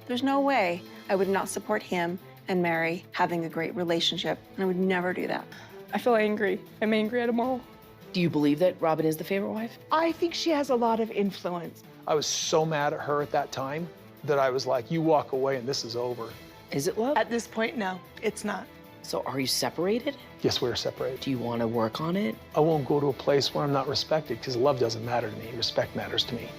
There's no way I would not support him and Mary having a great relationship, and I would never do that. I feel angry. I'm angry at them all. Do you believe that Robyn is the favorite wife? I think she has a lot of influence. I was so mad at her at that time that I was like, you walk away and this is over. Is it love? At this point, no, it's not. So are you separated? Yes, we're separated. Do you want to work on it? I won't go to a place where I'm not respected because love doesn't matter to me. Respect matters to me.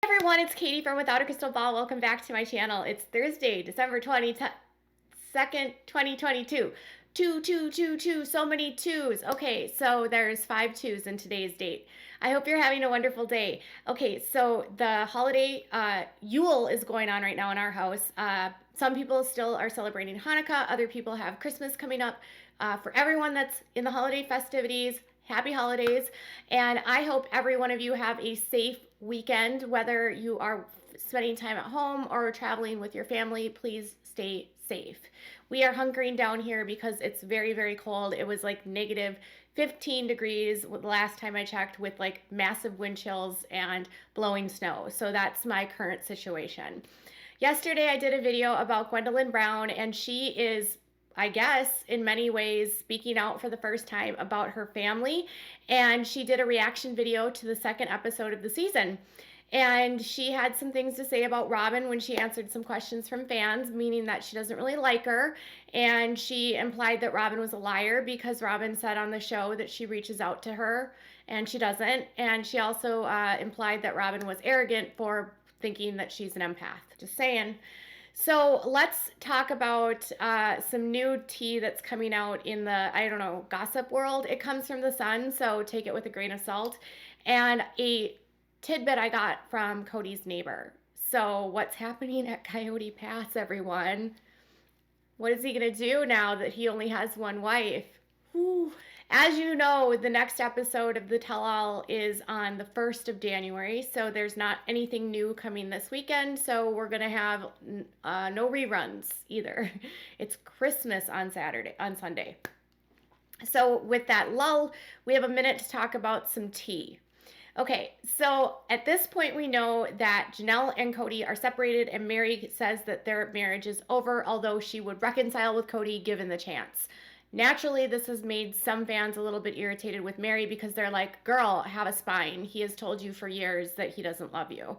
Everyone, it's Katie from Without a Crystal Ball. Welcome back to my channel. It's Thursday, December 22nd, 2022. Two, so many twos. Okay, so there's 5 twos in today's date. I hope you're having a wonderful day. Okay, so the holiday Yule is going on right now in our house. Some people still are celebrating Hanukkah. Other people have Christmas coming up. For everyone that's in the holiday festivities, happy holidays. And I hope every one of you have a safe weekend, whether you are spending time at home or traveling with your family. Please stay safe. We are hunkering down here because it's very, very cold. It was like negative 15 degrees the last time I checked, with like massive wind chills and blowing snow. So that's my current situation. Yesterday I did a video about Kody Brown, and she is, I guess, in many ways speaking out for the first time about her family. And she did a reaction video to the second episode of the season. And she had some things to say about Robyn when she answered some questions from fans, meaning that she doesn't really like her. And she implied that Robyn was a liar because Robyn said on the show that she reaches out to her, and she doesn't. And she also implied that Robyn was arrogant for thinking that she's an empath. Just saying. So let's talk about some new tea that's coming out in the, I don't know, gossip world. It comes from the Sun, so take it with a grain of salt. And a tidbit I got from Kody's neighbor. So what's happening at Coyote Pass, everyone? What is he going to do now that he only has one wife? Whew. As you know, the next episode of the tell-all is on the 1st of January, so there's not anything new coming this weekend, so we're going to have no reruns either. It's Christmas on Sunday. So with that lull, we have a minute to talk about some tea. Okay, so at this point we know that Janelle and Kody are separated, and Mary says that their marriage is over, although she would reconcile with Kody given the chance. Naturally, this has made some fans a little bit irritated with Mary because they're like, girl, have a spine. He has told you for years that he doesn't love you.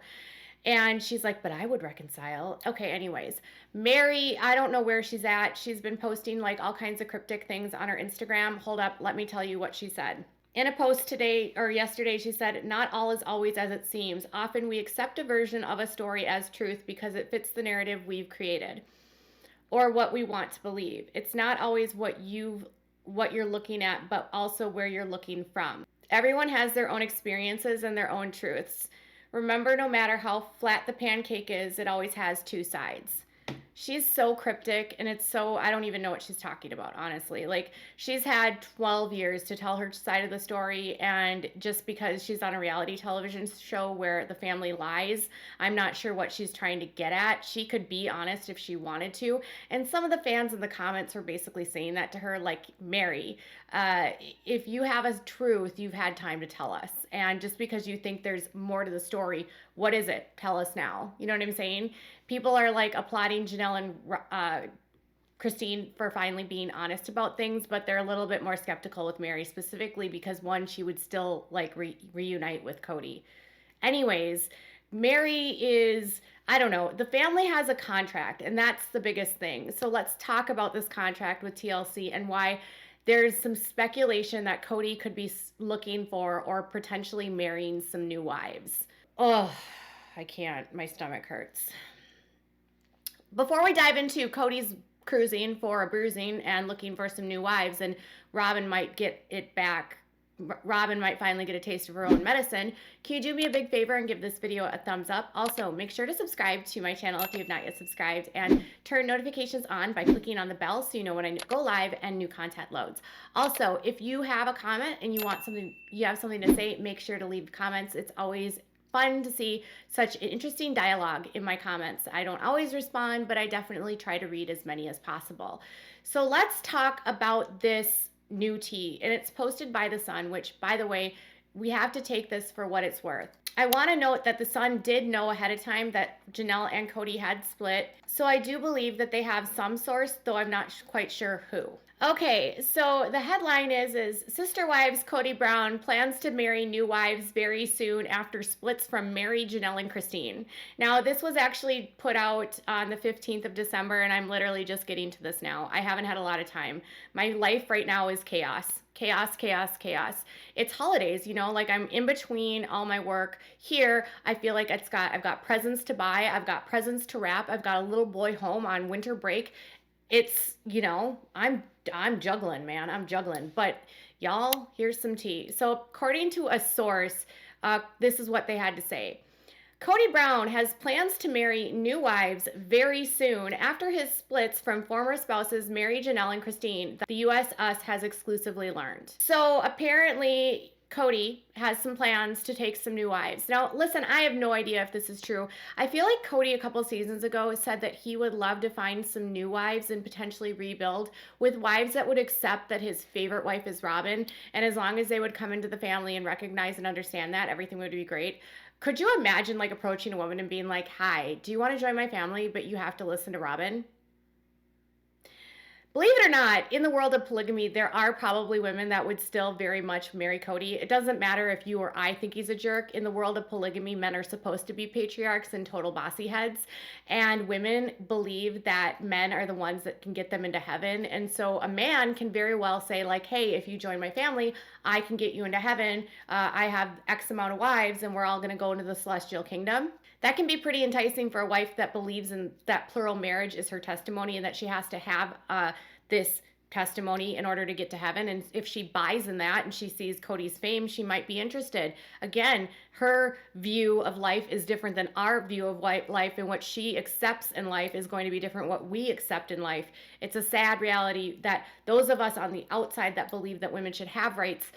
And she's like, but I would reconcile. Okay, anyways, Mary, I don't know where she's at. She's been posting like all kinds of cryptic things on her Instagram. Hold up, let me tell you what she said. In a post today or yesterday, she said, not all is always as it seems. Often we accept a version of a story as truth because it fits the narrative we've created, or what we want to believe. It's not always what you're looking at, but also where you're looking from. Everyone has their own experiences and their own truths. Remember, no matter how flat the pancake is, it always has 2 sides. She's so cryptic, and it's so, I don't even know what she's talking about, honestly. Like, she's had 12 years to tell her side of the story, and just because she's on a reality television show where the family lies, I'm not sure what she's trying to get at. She could be honest if she wanted to, and some of the fans in the comments are basically saying that to her, like, Mary, if you have a truth, you've had time to tell us. And just because you think there's more to the story, what is it? Tell us now. You know what I'm saying? People are like applauding Janelle and Christine for finally being honest about things, but they're a little bit more skeptical with Mary, specifically because, one, she would still like reunite with Kody. Anyways, Mary is, I don't know, the family has a contract, and that's the biggest thing. So let's talk about this contract with TLC and why there's some speculation that Kody could be looking for or potentially marrying some new wives. Oh, I can't. My stomach hurts. Before we dive into Kody's cruising for a bruising and looking for some new wives, and Robyn might get it back Robyn might finally get a taste of her own medicine. Can you do me a big favor and give this video a thumbs up? Also, make sure to subscribe to my channel if you have not yet subscribed, and turn notifications on by clicking on the bell so you know when I go live and new content loads. Also, if you have a comment and you have something to say, make sure to leave comments. It's always fun to see such an interesting dialogue in my comments. I don't always respond, but I definitely try to read as many as possible. So let's talk about this new tea, and it's posted by The Sun, which, by the way, we have to take this for what it's worth. I want to note that The Sun did know ahead of time that Janelle and Kody had split, so I do believe that they have some source, though I'm not quite sure who. Okay, so the headline is Sister Wives Kody Brown plans to marry new wives very soon after splits from Mary, Janelle, and Christine. Now, this was actually put out on the 15th of December, and I'm literally just getting to this now. I haven't had a lot of time. My life right now is chaos. Chaos, chaos, chaos. It's holidays, you know, like I'm in between all my work. Here, I feel like I've got presents to buy, I've got presents to wrap, I've got a little boy home on winter break. It's, you know, I'm juggling, man. I'm juggling. But y'all, here's some tea. So according to a source, this is what they had to say. Kody Brown has plans to marry new wives very soon after his splits from former spouses Mary, Janelle, and Christine, the US Us has exclusively learned. So apparently Kody has some plans to take some new wives. Now, listen, I have no idea if this is true. I feel like Kody a couple seasons ago said that he would love to find some new wives and potentially rebuild with wives that would accept that his favorite wife is Robyn, and as long as they would come into the family and recognize and understand that, everything would be great. Could you imagine like approaching a woman and being like, "Hi, do you want to join my family, but you have to listen to Robyn?" Believe it or not, in the world of polygamy, there are probably women that would still very much marry Kody. It doesn't matter if you or I think he's a jerk. In the world of polygamy, men are supposed to be patriarchs and total bossy heads, and women believe that men are the ones that can get them into heaven. And so a man can very well say like, "Hey, if you join my family, I can get you into heaven. I have X amount of wives, and we're all going to go into the celestial kingdom." That can be pretty enticing for a wife that believes in that plural marriage is her testimony and that she has to have this testimony in order to get to heaven. And if she buys in that and she sees Kody's fame, she might be interested. Again, her view of life is different than our view of life, and what she accepts in life is going to be different what we accept in life. It's a sad reality that those of us on the outside that believe that women should have rights,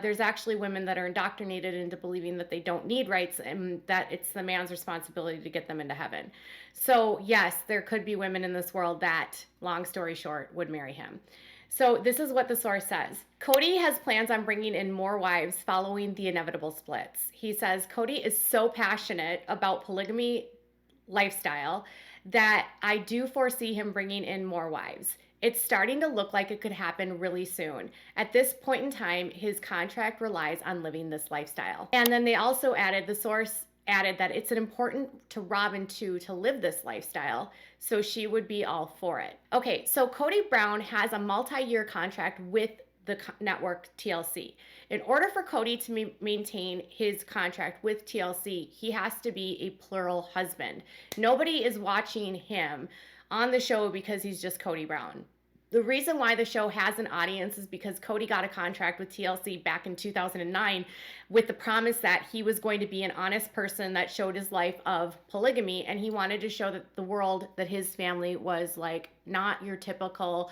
there's actually women that are indoctrinated into believing that they don't need rights and that it's the man's responsibility to get them into heaven. So yes, there could be women in this world that, long story short, would marry him. So this is what the source says. Kody has plans on bringing in more wives following the inevitable splits. He says Kody is so passionate about polygamy lifestyle that I do foresee him bringing in more wives. It's starting to look like it could happen really soon. At this point in time, his contract relies on living this lifestyle. And then they also added, the source added that it's important to Robyn too to live this lifestyle, so she would be all for it. Okay, so Kody Brown has a multi-year contract with the network TLC. In order for Kody to maintain his contract with TLC, he has to be a plural husband. Nobody is watching him on the show because he's just Kody Brown. The reason why the show has an audience is because Kody got a contract with TLC back in 2009 with the promise that he was going to be an honest person that showed his life of polygamy, and he wanted to show that the world that his family was like not your typical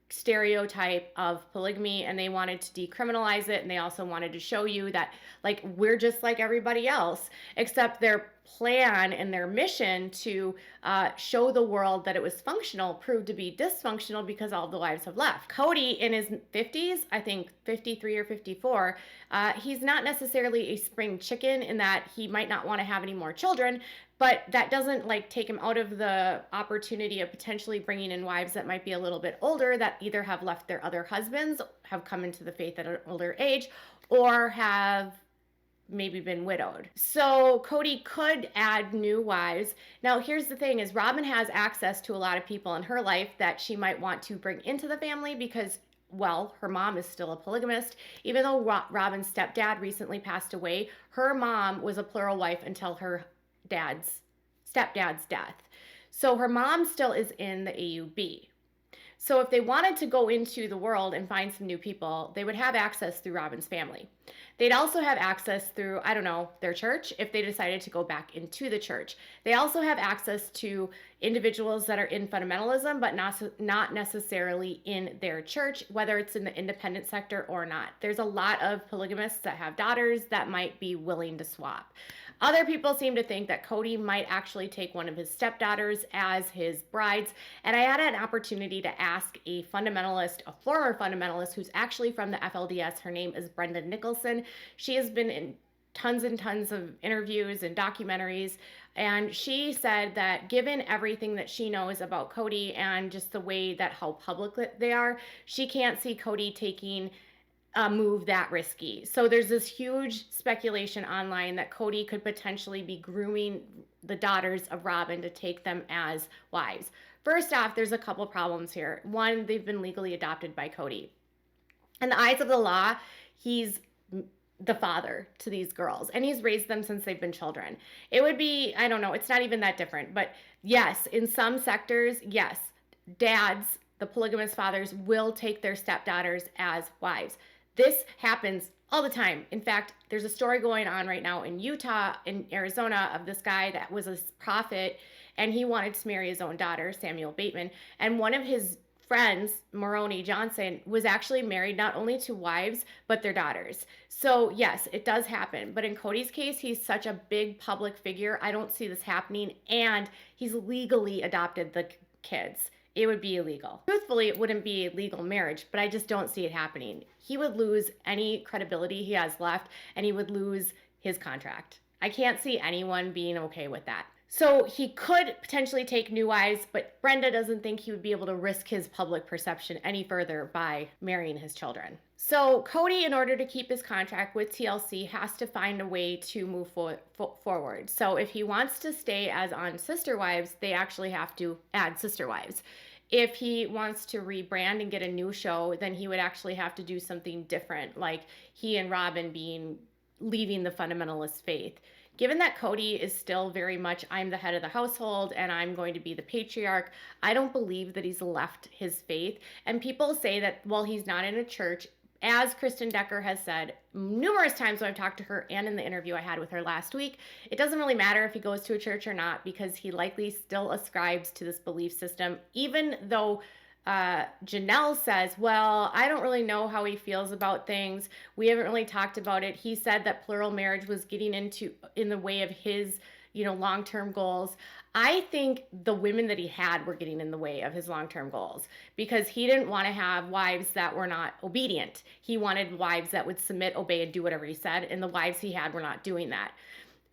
stereotype of polygamy, and they wanted to decriminalize it, and they also wanted to show you that like we're just like everybody else, except their plan and their mission to show the world that it was functional proved to be dysfunctional because all the wives have left. Kody in his 50s, I think 53 or 54, he's not necessarily a spring chicken in that he might not want to have any more children, but that doesn't like take him out of the opportunity of potentially bringing in wives that might be a little bit older, that either have left their other husbands, have come into the faith at an older age, or have maybe been widowed. So Kody could add new wives. Now here's the thing is Robyn has access to a lot of people in her life that she might want to bring into the family because, well, her mom is still a polygamist. Even though Robyn's stepdad recently passed away, her mom was a plural wife until her stepdad's death. So her mom still is in the AUB. So if they wanted to go into the world and find some new people, they would have access through Robyn's family. They'd also have access through, I don't know, their church if they decided to go back into the church. They also have access to individuals that are in fundamentalism, but not necessarily in their church, whether it's in the independent sector or not. There's a lot of polygamists that have daughters that might be willing to swap. Other people seem to think that Kody might actually take one of his stepdaughters as his brides. And I had an opportunity to ask a fundamentalist, a former fundamentalist who's actually from the FLDS. Her name is Brenda Nicholson. She has been in tons and tons of interviews and documentaries. And she said that given everything that she knows about Kody and just the way that how public they are, she can't see Kody taking a move that risky. So there's this huge speculation online that Kody could potentially be grooming the daughters of Robyn to take them as wives. First off, there's a couple problems here. One, they've been legally adopted by Kody. In the eyes of the law, he's the father to these girls, and he's raised them since they've been children. It would be, I don't know, it's not even that different, but yes, in some sectors, yes, dads, the polygamous fathers, will take their stepdaughters as wives. This happens all the time. In fact, there's a story going on right now in Utah, in Arizona, of this guy that was a prophet, and he wanted to marry his own daughter, Samuel Bateman, and one of his friends, Moroni Johnson, was actually married not only to wives, but their daughters. So yes, it does happen. But in Kody's case, he's such a big public figure. I don't see this happening. And he's legally adopted the kids. It would be illegal. Truthfully, it wouldn't be a legal marriage, but I just don't see it happening. He would lose any credibility he has left, and he would lose his contract. I can't see anyone being okay with that. So he could potentially take new wives, but Brenda doesn't think he would be able to risk his public perception any further by marrying his children. So Kody, in order to keep his contract with TLC, has to find a way to move forward. So if he wants to stay as on Sister Wives, they actually have to add Sister Wives. If he wants to rebrand and get a new show, then he would actually have to do something different, like he and Robyn leaving the fundamentalist faith. Given that Kody is still very much, I'm the head of the household and I'm going to be the patriarch, I don't believe that he's left his faith. And people say that, well, he's not in a church. As Kristen Decker has said numerous times when I've talked to her and in the interview I had with her last week, it doesn't really matter if he goes to a church or not because he likely still ascribes to this belief system, even though Janelle says, well, I don't really know how he feels about things. We haven't really talked about it. He said that plural marriage was getting in the way of his, long-term goals. I think the women that he had were getting in the way of his long-term goals because he didn't want to have wives that were not obedient. He wanted wives that would submit, obey, and do whatever he said, and the wives he had were not doing that.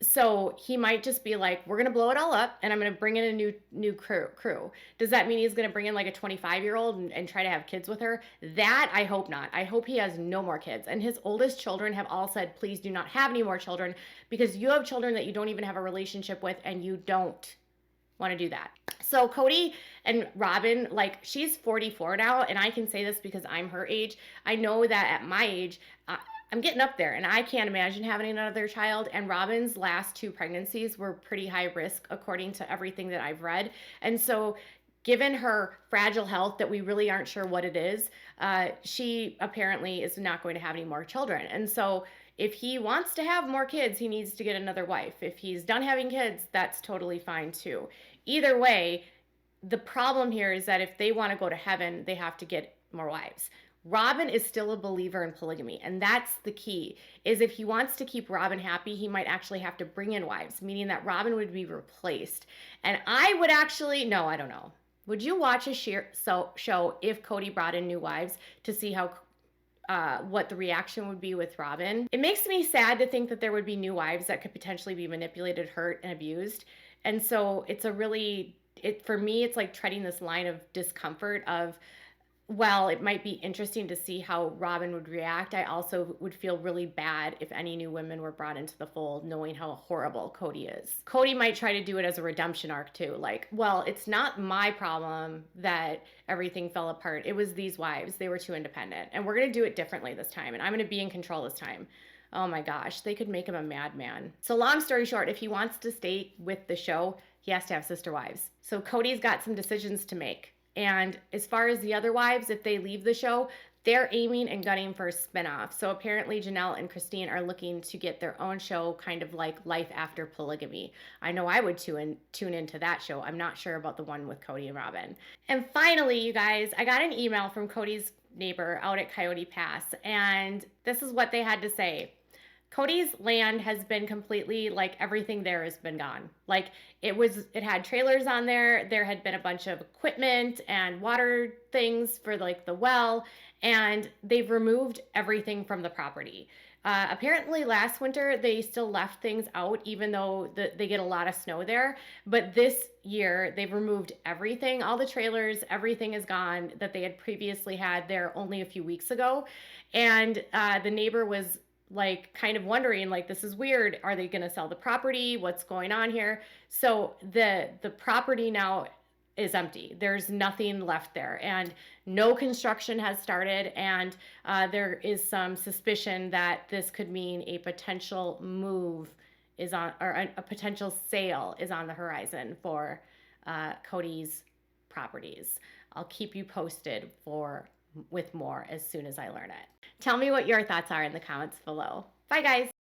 So he might just be like, we're going to blow it all up and I'm going to bring in a new crew. Does that mean he's going to bring in like a 25-year-old and try to have kids with her? That I hope not. I hope he has no more kids. And his oldest children have all said, please do not have any more children because you have children that you don't even have a relationship with and you don't want to do that. So Kody and Robyn, she's 44 now, and I can say this because I'm her age. I know that at my age, I'm getting up there, and I can't imagine having another child. And Robyn's last 2 pregnancies were pretty high risk, according to everything that I've read. And so given her fragile health that we really aren't sure what it is, she apparently is not going to have any more children. And so if he wants to have more kids, he needs to get another wife. If he's done having kids, that's totally fine too. Either way, the problem here is that if they want to go to heaven, they have to get more wives. Robyn is still a believer in polygamy, and that's the key, is if he wants to keep Robyn happy, he might actually have to bring in wives, meaning that Robyn would be replaced. And I would actually, no, I don't know. Would you watch a show if Kody brought in new wives to see how what the reaction would be with Robyn? It makes me sad to think that there would be new wives that could potentially be manipulated, hurt, and abused. And so it's for me, it's like treading this line of discomfort of, well, it might be interesting to see how Robyn would react. I also would feel really bad if any new women were brought into the fold, knowing how horrible Kody is. Kody might try to do it as a redemption arc too. Like, well, it's not my problem that everything fell apart. It was these wives. They were too independent. And we're going to do it differently this time. And I'm going to be in control this time. Oh my gosh, they could make him a madman. So long story short, if he wants to stay with the show, he has to have sister wives. So Kody's got some decisions to make. And as far as the other wives, if they leave the show, they're aiming and gunning for a spinoff. So apparently Janelle and Christine are looking to get their own show, kind of like Life After Polygamy. I know I would tune into that show. I'm not sure about the one with Kody and Robyn. And finally, you guys, I got an email from Kody's neighbor out at Coyote Pass, and this is what they had to say. Kody's land has been completely, like, everything there has been gone. Like, it had trailers on there. There had been a bunch of equipment and water things for, like, the well, and they've removed everything from the property. Apparently last winter they still left things out, even though they get a lot of snow there. But this year they've removed everything, all the trailers, everything is gone that they had previously had there only a few weeks ago. And the neighbor was like kind of wondering, like, this is weird. Are they going to sell the property? What's going on here? So the property now is empty. There's nothing left there, and no construction has started. And there is some suspicion that this could mean a potential move is on, or a potential sale is on the horizon for Kody's properties. I'll keep you posted with more as soon as I learn it. Tell me what your thoughts are in the comments below. Bye, guys.